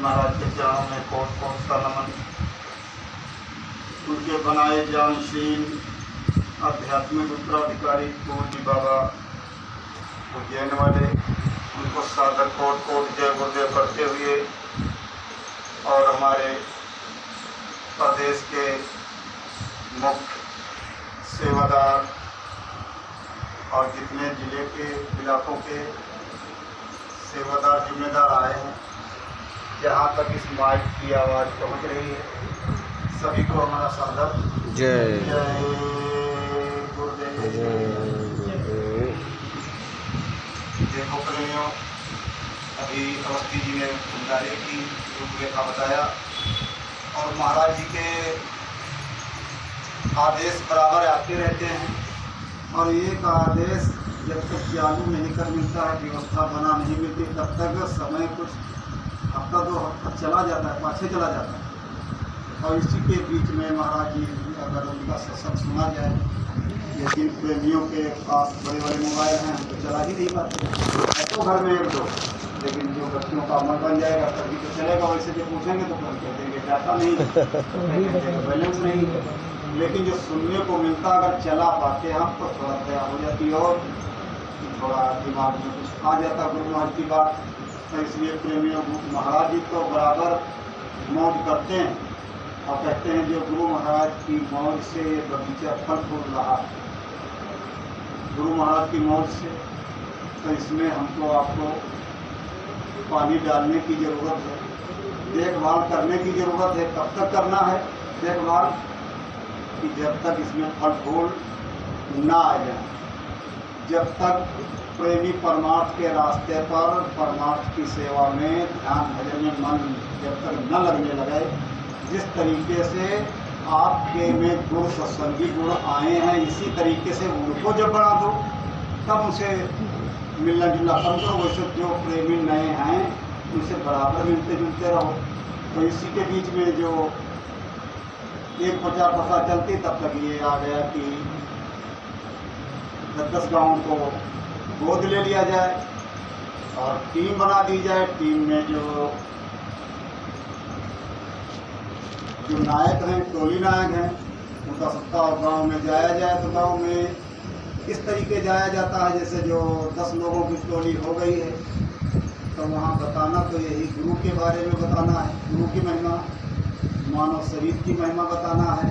महाराज के चरणों में कोट कोट सा नमन। उनके बनाए जानशील आध्यात्मिक उत्तराधिकारी पूज्य बाबा उज्जैन वाले, उनको सादर कोट कोट जय गुरुदेव करते हुए और हमारे प्रदेश के मुख्य सेवादार और जितने जिले के इलाकों के सेवादार जिम्मेदार आए हैं, जहाँ तक इस माइक की आवाज़ पहुँच रही है, सभी को हमारा सादर जय गुरुदेव। देखो प्रेमियों, अभी अवस्थी जी ने भंडारे की रूपरेखा बताया और महाराज जी के आदेश बराबर आते रहते हैं और एक आदेश जब तक चालू नहीं कर मिलता है, व्यवस्था बना नहीं मिलती, तब तक समय कुछ हफ्ता दो हफ्ता चला जाता है, पाछे चला जाता है। और इसी के बीच में महाराज जी अगर उनका सत्संग सुना जाए, लेकिन प्रेमियों के पास बड़े बड़े मोबाइल हैं तो चला ही नहीं पाते, तो घर में एक दो, लेकिन जो बच्चों का अमल बन जाएगा तभी तो चलेगा। वैसे जो पूछेंगे तो कह देंगे डाटा नहीं, बैलेंस नहीं। लेकिन जो सुनने को मिलता अगर चला पाते हम तो थोड़ा दया हो जाती और थोड़ा दिमाग में कुछ आ जाता गुरु महाराज की बात। तो इसलिए प्रेमियों महाराज जी तो बराबर मौज करते हैं और कहते हैं जो गुरु महाराज की मौज से बगीचा फल फूल रहा है, गुरु महाराज की मौज से। तो इसमें हमको आपको पानी डालने की ज़रूरत है, देखभाल करने की ज़रूरत है। कब तक करना है देखभाल? कि जब तक इसमें फल फूल ना आ जाए, जब तक प्रेमी परमार्थ के रास्ते पर परमार्थ की सेवा में ध्यान भजन में मन जब तक न लगने लगे, जिस तरीके से आपके में गुण सत्संगी गुण आए हैं, इसी तरीके से उनको जब बढ़ा दो तब उनसे मिलना जुलना कम करो। वैसे जो प्रेमी नए हैं उनसे बराबर मिलते जुलते रहो। तो इसी के बीच में जो एक प्रचार प्रसार चलती, तब तक ये आ गया कि 10 गाँव को गोद ले लिया जाए और टीम बना दी जाए। टीम में जो नायक हैं, टोली नायक हैं, उनका सप्ताह गांव में जाया जाए। तो गांव में किस तरीके जाया जाता है, जैसे जो 10 लोगों की टोली हो गई है तो वहाँ बताना तो यही गुरु के बारे में बताना है, गुरु की महिमा, मानव शरीर की महिमा बताना है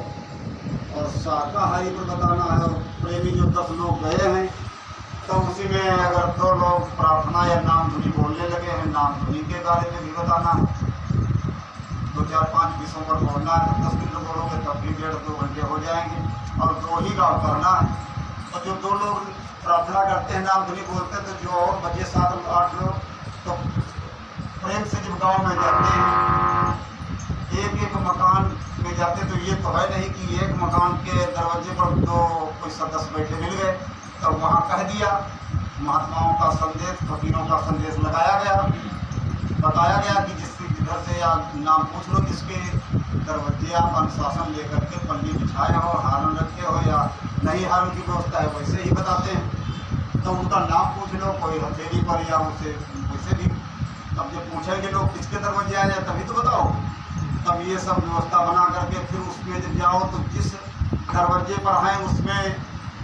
और शाकाहारी पर बताना है। और प्रेमी जो 10 लोग गए हैं तो उसी में अगर 2 लोग प्रार्थना या नाम धुनी बोलने लगे हैं, नाम धुनी के बारे में भी बताना है। 2, 4, 5 विषयों पर बोलना है। 10 दिन बोलोगे तब भी 1.5-2 घंटे हो जाएंगे और 2 ही गाँव करना है। तो जो 2 लोग प्रार्थना करते हैं, नाम धुनी बोलते हैं, तो जो और बचे 7-8 लोग तो प्रेम से जब गाँव में जाते हैं, एक मकान में जाते, तो ये तो है नहीं कि एक मकान के दरवाजे पर 2 कोई सदस्य बैठे मिल गए तो वहाँ कह दिया। महात्माओं का संदेश, फकीरों का संदेश लगाया गया, बताया गया कि जिधर से या नाम पूछ लो, जिसके दरवाजे आप अनुशासन लेकर के पल्ली बिछाए हो, हारन रखे हो या नहीं हारन की व्यवस्था है, वैसे ही बताते हैं। तो उनका नाम पूछ लो, कोई हथेली पर या उसे वैसे भी। अब जब पूछेंगे लोग किसके दरवाजे आ जाए तभी तो बताओ। तब ये सब व्यवस्था बना करके फिर उसमें जब जाओ तो जिस दरवाजे पर हैं उसमें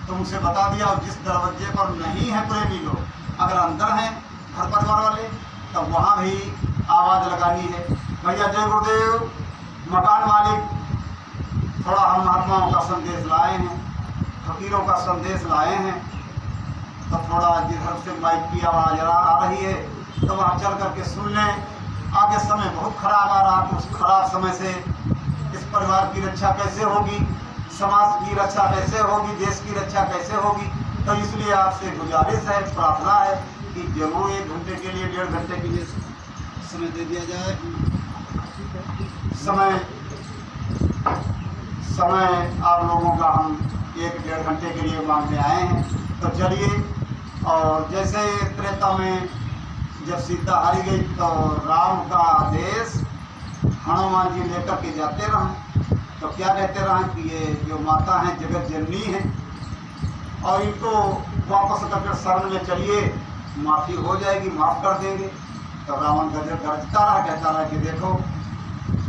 तो उनसे बता दिया, और जिस दरवाजे पर नहीं है प्रेमी लोग, अगर अंदर हैं घर परिवार वाले, तब वहाँ भी आवाज़ लगानी है, भैया जय गुरुदेव, मकान मालिक, थोड़ा हम महात्माओं का संदेश लाए हैं, फकीरों का संदेश लाए हैं, तो थोड़ा जिधर से माइक की आवाज़ आ रही है तो वहाँ चल करके सुन लें। आगे समय बहुत खराब आ रहा है, तो उस खराब समय से इस परिवार की रक्षा कैसे होगी, समाज की रक्षा कैसे होगी, देश की रक्षा कैसे होगी। तो इसलिए आपसे गुजारिश है, प्रार्थना है कि जरूर 1 घंटे के लिए, 1.5 घंटे के लिए समय दे दिया जाए। समय आप लोगों का हम 1-1.5 घंटे के लिए मांगने आए हैं। तो चलिए, और जैसे त्रेता में जब सीता हारी गई तो राम का आदेश हनुमान जी लेकर के जाते रहें, तो क्या कहते रहें कि ये जो माता हैं जगत जननी हैं और इनको वापस करके शरण में चलिए, माफ़ी हो जाएगी, माफ़ कर देंगे। तो रावण गरजता रहा, कहता रहा कि देखो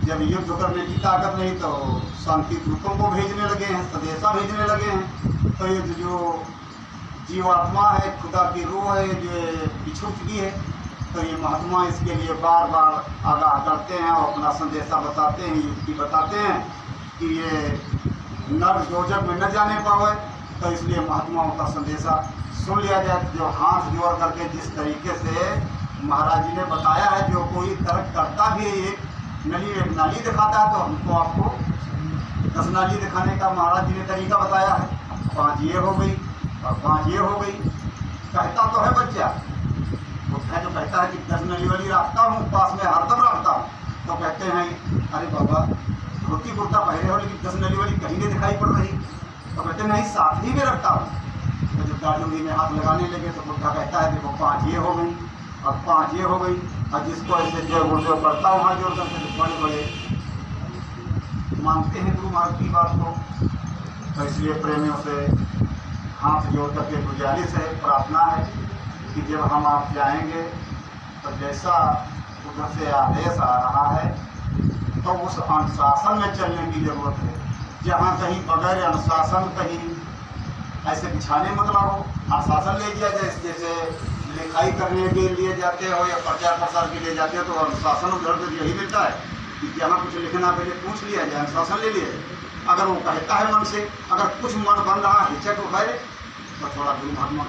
जब युद्ध करने की ताकत नहीं तो शांति दूतों को भेजने लगे हैं, संदेशा भेजने लगे हैं। तो ये जो जीवात्मा है, खुदा की रूह है, जो पिछड़ चुकी है, तो ये महात्मा इसके लिए बार बार आगाह करते हैं और अपना संदेशा बताते हैं, युक्ति बताते हैं कि ये नर दोजख में न जाने पावे। तो इसलिए महात्माओं का संदेशा सुन लिया जाए। जो हाथ जोड़ करके जिस तरीके से महाराज जी ने बताया है, जो कोई तर्क करता भी एक नाली दिखाता है तो हमको आपको 10 नाली दिखाने का महाराज जी ने तरीका बताया है। 5 ये हो गई और 5 ये हो गई। कहता तो है बच्चा, बुद्धा जो कहता है कि 10 नाली वाली रखता हूँ, पास में हरदम रखता हूँ, तो कहते हैं अरे बाबा धोती कुर्ता पहने हो लेकिन 10 नाली वाली कहीं नहीं दिखाई पड़ रही। तो कहते नहीं, साथ ही में रखता हूँ। तो जब दाढ़ी उंगली में हाथ लगाने लगे तो बुद्धा कहता है देखो 5 ये हो गई और 5 ये हो गई। और जिसको ऐसे जय गुरुदेव करता हूँ हाथ जोड़ करके बड़े बड़े मानते हैं गुरु महाराज की बात को। तो इसलिए प्रेमियों से हाथ जोड़ करके गुजारिश है, प्रार्थना है कि जब हम आप जाएंगे तो जैसा उधर से आदेश आ रहा है तो उस अनुशासन में चलने की जरूरत है। जहाँ कहीं बगैर अनुशासन कहीं ऐसे बिछाने मतलब हो, अनुशासन ले लिया जाए। जैसे लिखाई करने के लिए जाते हो या प्रचार प्रसार के लिए जाते हो तो अनुशासन उधर से यही मिलता है कि जहाँ कुछ लिखना पहले पूछ लिया जाए, अनुशासन ले लिया। अगर वो कहता है मन से, अगर कुछ मन बन रहा हिचक उठाए तो थोड़ा गुरु महात्मा